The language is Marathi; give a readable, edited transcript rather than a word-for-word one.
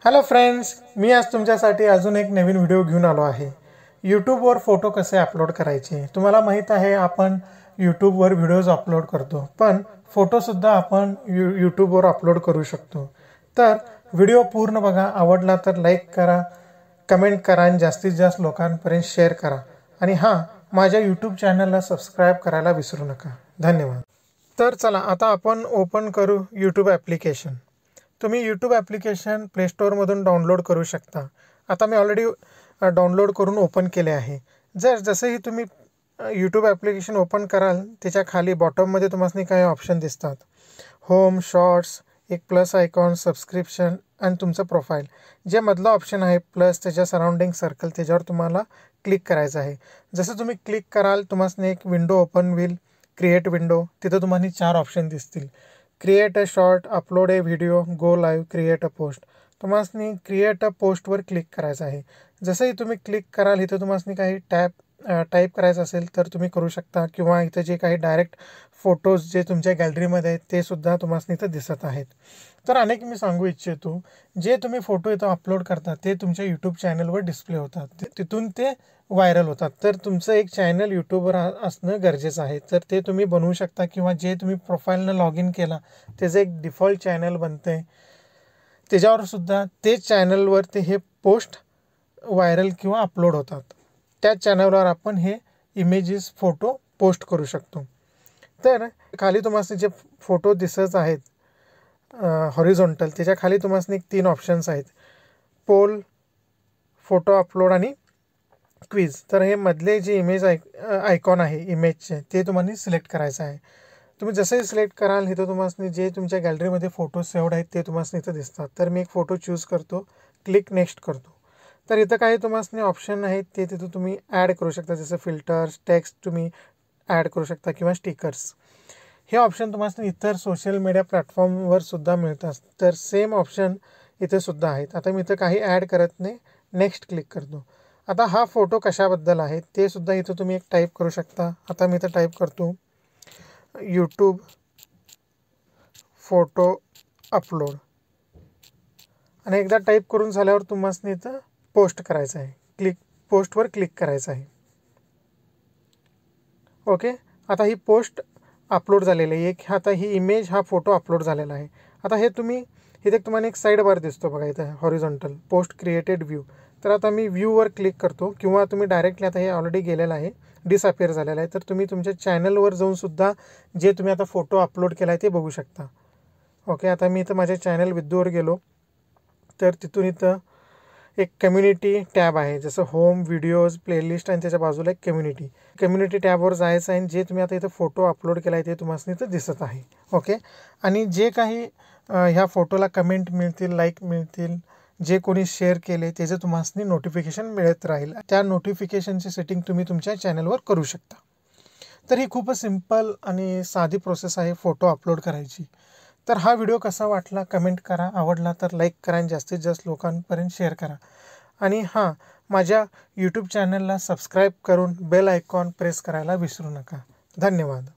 हॅलो फ्रेंड्स, मी आज तुमच्यासाठी अजून एक नवीन व्हिडिओ घेऊन आलो आहे। यूट्यूबवर फोटो कसे अपलोड करायचे। तुम्हाला माहित आहे आपण यूट्यूबवर व्हिडिओज अपलोड करतो, पण फोटोसुद्धा आपण यूट्यूबवर अपलोड करू शकतो। तर व्हिडिओ पूर्ण बघा, आवडला तर लाईक करा, कमेंट करा आणि जास्तीत जास्त लोकांपर्यंत शेअर करा। आणि हां, माझ्या यूट्यूब चॅनलला सबस्क्राईब करायला विसरू नका। धन्यवाद। तर चला आता आपण ओपन करू यूट्यूब ॲप्लिकेशन। तुम्ही यूट्यूब ॲप्लिकेशन प्ले स्टोअरमधून डाउनलोड करू शकता। आता मी ऑलरेडी डाउनलोड करून ओपन केले आहे। जसंही तुम्ही यूट्यूब ॲप्लिकेशन ओपन कराल, त्याच्या खाली बॉटममध्ये तुम्हाला काही ऑप्शन दिसतात। होम, शॉर्ट्स, एक प्लस आयकॉन, सबस्क्रिप्शन आणि तुमचं प्रोफाईल। जे मधला ऑप्शन आहे प्लस, त्याच्या सराउंडिंग सर्कल, त्याच्यावर तुम्हाला क्लिक करायचं आहे। जसं तुम्ही क्लिक कराल, तुम्हाला एक विंडो ओपन होईल, क्रिएट विंडो। तिथं तुम्हाला 4 ऑप्शन दिसतील। Create a short, upload A video, go live, create a post. तुम्हाला क्रिएट अ पोस्टवर क्लिक करायचं आहे। जसंही तुम्ही क्लिक कराल, इथं तुम्हाला काही टाईप करायचं असेल तर तुम्ही करू शकता, किंवा इथं जे काही डायरेक्ट फोटोज जे तुमच्या गॅलरीमध्ये आहेत ते सुद्धा तुम्हाला इथं दिसत आहेत। तर अनेक मी सांगू इच्छितो, जे तुम्ही फोटो इथं अपलोड करता ते तुमच्या यूट्यूब चॅनलवर डिस्प्ले होतात, तिथून ते व्हायरल होतात। तर तुमचं एक चॅनल यूट्यूबवर असणं गरजेचं आहे। तर ते तुम्ही बनवू शकता, किंवा जे तुम्ही प्रोफाईलनं लॉग इन केला त्याचं एक डिफॉल्ट चॅनल बनते, त्याच्यावर सुद्धा तेच चॅनलवर ते हे पोस्ट व्हायरल किंवा अपलोड होतात। त्याच चॅनलवर आपण हे इमेजेस, फोटो पोस्ट करू शकतो। तर खाली तुम्हाला जे फोटो दिसत आहेत हॉरिझॉन्टल, त्याच्या खाली तुम्हाला 3 ऑप्शन्स आहेत, पोल, फोटो अपलोड आणि क्विज। तर हे मधले जे इमेज आयकॉन आहे इमेजचे, ते तुम्हाला सिलेक्ट करायचं आहे। तुम्ही जसंही सिलेक्ट कराल, इथं तुम्हाला जे तुमच्या गॅलरीमध्ये फोटो सेव्ड आहेत ते तुम्हाला इथं दिसतात। तर मी एक फोटो चूज करतो, क्लिक नेक्स्ट करतो। तर इथं काही तुम्हाला ऑप्शन आहेत ते तिथं तुम्ही ॲड करू शकता, जसं फिल्टर्स, टेक्स्ट तुम्ही ॲड करू शकता, किंवा स्टिकर्स। हे ऑप्शन तुम्हाला इतर सोशल मीडिया प्लॅटफॉर्मवर सुद्धा मिळतात। तर सेम ऑप्शन इथे सुद्धा आहेत। आता मी इथं काही ॲड करत नाही, नेक्स्ट क्लिक करतो। आता हा फोटो कशाबद्दल आहे ते सुद्धा इथं तुम्ही एक टाईप करू शकता। आता मी इथं टाईप करतो यूट्यूब फोटो अपलोड, आणि एकदा टाईप करून झाल्यावर तुम्हाला इथं पोस्ट करायचं आहे, पोस्टवर क्लिक करायचं आहे। ओके, आता ही पोस्ट अपलोड झालेली आहे। आता ही इमेज, हा फोटो अपलोड झालेला आहे। आता हे तुम्ही इथे तुम्हाला एक साईड बार दिसतो बघा, इथं हॉरिझॉन्टल पोस्ट क्रिएटेड व्ह्यू। तर आता मी व्ह्यूवर क्लिक करतो, किंवा तुम्ही डायरेक्टली, आता हे ऑलरेडी गेलेलं आहे, डिसअपिअर झालेलं आहे, तर तुम्ही तुमच्या चॅनलवर जाऊन सुद्धा जे तुम्ही आता फोटो अपलोड केला आहे ते बघू शकता। ओके, आता मी इथं माझ्या चॅनल विद्यूवर गेलो, तर तिथून इथं एक कम्युनिटी टॅब आहे, जसं होम, व्हिडिओज, प्लेलिस्ट, आणि त्याच्या बाजूला एक कम्युनिटी टॅबवर जायचं आहे। जे तुम्ही आता इथं फोटो अपलोड केला आहे ते तुम्हाला इथं दिसत आहे। ओके, आणि जे काही ह्या फोटोला कमेंट मिळतील, लाईक मिळतील, जे कोणी शेअर केले त्याचं तुम्हाला नोटिफिकेशन मिळत राहील। त्या नोटिफिकेशनची सेटिंग तुम्ही तुमच्या चॅनलवर करू शकता। तर ही खूपच सिंपल आणि साधी प्रोसेस आहे फोटो अपलोड करायची। तर हा व्हिडिओ कसा वाटला कमेंट करा, आवडला तर लाईक करा आणि जास्तीत जास्त लोकांपर्यंत शेअर करा। आणि हां, माझ्या यूट्यूब चॅनलला सबस्क्राईब करून बेल आयकॉन प्रेस करायला विसरू नका। धन्यवाद।